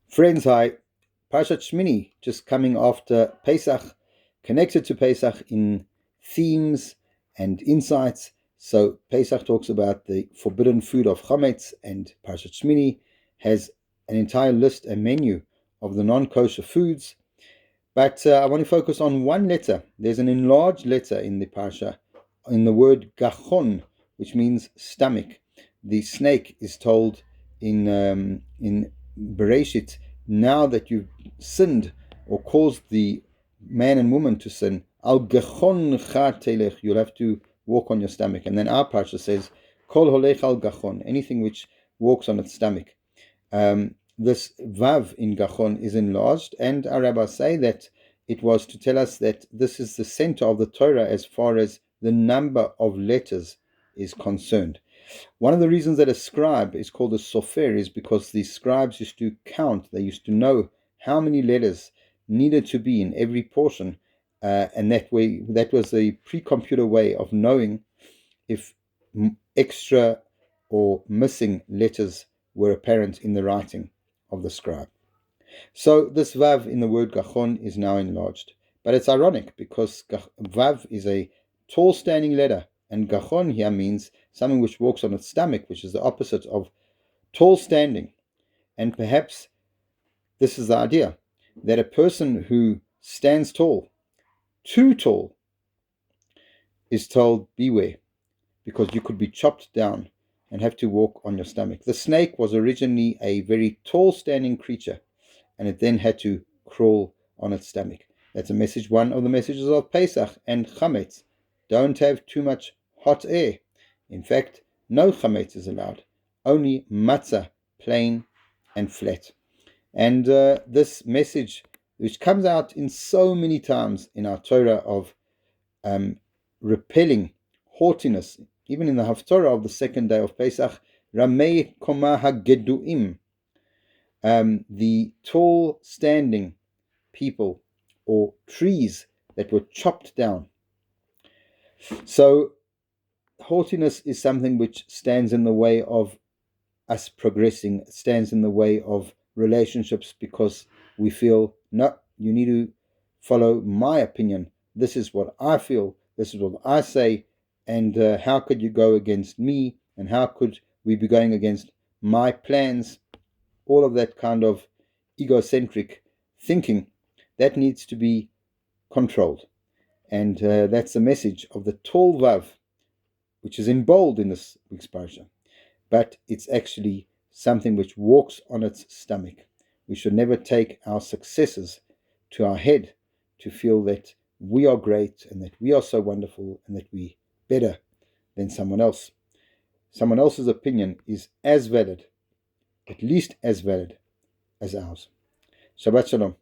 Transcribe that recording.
Friends, hi. Parshat Smini, just coming after Pesach, connected to Pesach in themes and insights. So Pesach talks about the forbidden food of chametz, and Parshat Smini has an entire list, a menu of the non-kosher foods. But I want to focus on one letter. There's an enlarged letter in the Parsha, in the word gachon, which means stomach. The snake is told in Bereshit, now that you've sinned or caused the man and woman to sin, al gachon telech, you'll have to walk on your stomach. And then our Parsha says, kol holech al gachon, anything which walks on its stomach. This vav in gachon is enlarged, and our rabbis say that it was to tell us that this is the center of the Torah as far as the number of letters is concerned. One of the reasons that a scribe is called a sofer is because the scribes used to count, they used to know how many letters needed to be in every portion, and that was a pre-computer way of knowing if extra or missing letters were apparent in the writing of the scribe. So this vav in the word gachon is now enlarged. But it's ironic because vav is a tall standing letter, and gachon here means something which walks on its stomach, which is the opposite of tall standing. And perhaps this is the idea, that a person who stands tall, too tall, is told beware, because you could be chopped down and have to walk on your stomach. The snake was originally a very tall standing creature, and it then had to crawl on its stomach. That's one of the messages of Pesach and chametz. Don't have too much hot air. In fact, no chametz is allowed. Only matzah, plain and flat. And this message, which comes out in so many times in our Torah of repelling haughtiness, even in the Haftorah of the second day of Pesach, Ramei Koma HaGeduim, the tall standing people or trees that were chopped down. So haughtiness is something which stands in the way of us progressing, stands in the way of relationships, because we feel, no, you need to follow my opinion. This is what I feel. This is what I say. And how could you go against me? And how could we be going against my plans? All of that kind of egocentric thinking, that needs to be controlled. And that's the message of the tall vav, which is in bold in this week's parsha. But it's actually something which walks on its stomach. We should never take our successes to our head to feel that we are great and that we are so wonderful and that we're better than someone else. Someone else's opinion is as valid, at least as valid, as ours. Shabbat Shalom.